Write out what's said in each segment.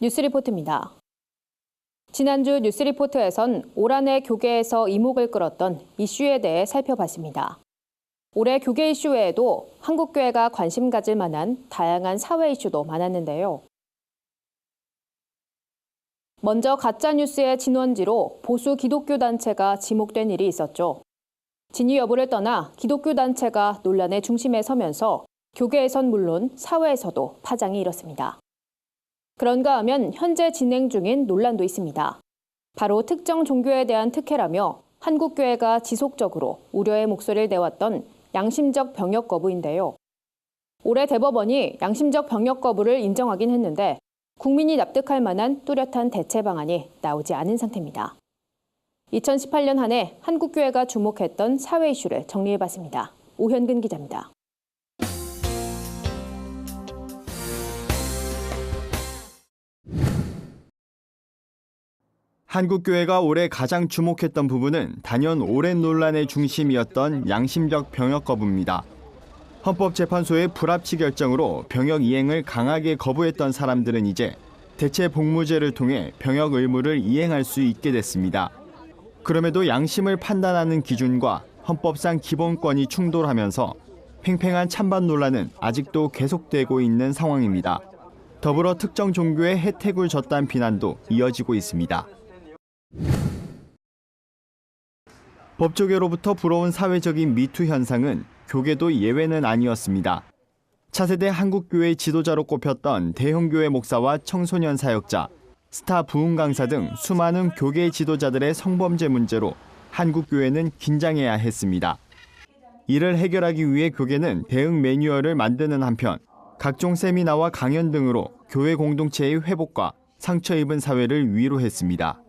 뉴스리포트입니다. 지난주 뉴스리포트에선 올 한 해 교계에서 이목을 끌었던 이슈에 대해 살펴봤습니다. 올해 교계 이슈 외에도 한국교회가 관심 가질 만한 다양한 사회 이슈도 많았는데요. 먼저 가짜뉴스의 진원지로 보수 기독교 단체가 지목된 일이 있었죠. 진위 여부를 떠나 기독교 단체가 논란의 중심에 서면서 교계에선 물론 사회에서도 파장이 일었습니다. 그런가 하면 현재 진행 중인 논란도 있습니다. 바로 특정 종교에 대한 특혜라며 한국교회가 지속적으로 우려의 목소리를 내왔던 양심적 병역 거부인데요. 올해 대법원이 양심적 병역 거부를 인정하긴 했는데 국민이 납득할 만한 뚜렷한 대체 방안이 나오지 않은 상태입니다. 2018년 한 해 한국교회가 주목했던 사회 이슈를 정리해봤습니다. 오현근 기자입니다. 한국교회가 올해 가장 주목했던 부분은 단연 오랜 논란의 중심이었던 양심적 병역 거부입니다. 헌법재판소의 불합치 결정으로 병역 이행을 강하게 거부했던 사람들은 이제 대체 복무제를 통해 병역 의무를 이행할 수 있게 됐습니다. 그럼에도 양심을 판단하는 기준과 헌법상 기본권이 충돌하면서 팽팽한 찬반 논란은 아직도 계속되고 있는 상황입니다. 더불어 특정 종교에 혜택을 줬다는 비난도 이어지고 있습니다. 법조계로부터 불어온 사회적인 미투 현상은 교계도 예외는 아니었습니다. 차세대 한국교회 지도자로 꼽혔던 대형교회 목사와 청소년 사역자, 스타 부흥 강사 등 수많은 교계 지도자들의 성범죄 문제로 한국교회는 긴장해야 했습니다. 이를 해결하기 위해 교계는 대응 매뉴얼을 만드는 한편 각종 세미나와 강연 등으로 교회 공동체의 회복과 상처 입은 사회를 위로했습니다.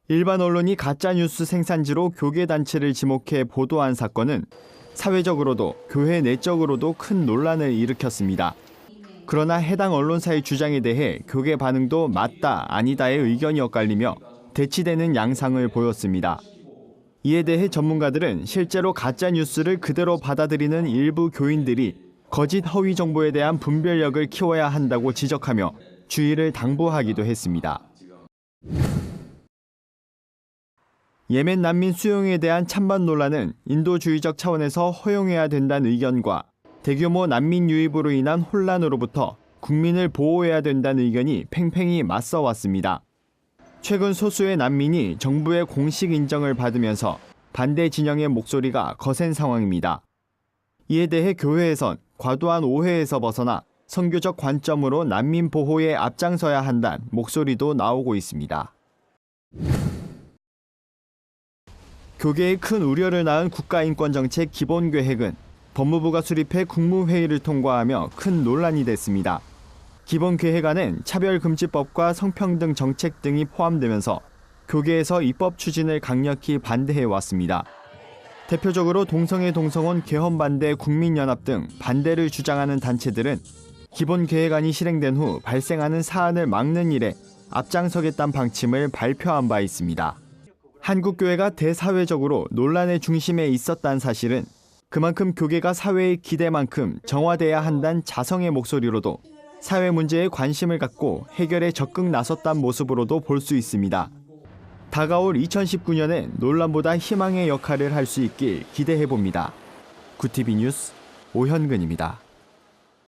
일반 언론이 가짜뉴스 생산지로 교계 단체를 지목해 보도한 사건은 사회적으로도 교회 내적으로도 큰 논란을 일으켰습니다. 그러나 해당 언론사의 주장에 대해 교계 반응도 맞다, 아니다의 의견이 엇갈리며 대치되는 양상을 보였습니다. 이에 대해 전문가들은 실제로 가짜뉴스를 그대로 받아들이는 일부 교인들이 거짓 허위 정보에 대한 분별력을 키워야 한다고 지적하며 주의를 당부하기도 했습니다. 예멘 난민 수용에 대한 찬반 논란은 인도주의적 차원에서 허용해야 된다는 의견과 대규모 난민 유입으로 인한 혼란으로부터 국민을 보호해야 된다는 의견이 팽팽히 맞서 왔습니다. 최근 소수의 난민이 정부의 공식 인정을 받으면서 반대 진영의 목소리가 거센 상황입니다. 이에 대해 교회에선 과도한 오해에서 벗어나 선교적 관점으로 난민 보호에 앞장서야 한다는 목소리도 나오고 있습니다. 교계의 큰 우려를 낳은 국가인권정책 기본계획은 법무부가 수립해 국무회의를 통과하며 큰 논란이 됐습니다. 기본계획안은 차별금지법과 성평등 정책 등이 포함되면서 교계에서 입법 추진을 강력히 반대해왔습니다. 대표적으로 동성애 동성혼 개헌 반대 국민연합 등 반대를 주장하는 단체들은 기본계획안이 실행된 후 발생하는 사안을 막는 일에 앞장서겠다는 방침을 발표한 바 있습니다. 한국교회가 대사회적으로 논란의 중심에 있었다는 사실은 그만큼 교계가 사회의 기대만큼 정화돼야 한다는 자성의 목소리로도 사회 문제에 관심을 갖고 해결에 적극 나섰다는 모습으로도 볼 수 있습니다. 다가올 2019년엔 논란보다 희망의 역할을 할 수 있길 기대해봅니다. 구티비 뉴스 오현근입니다.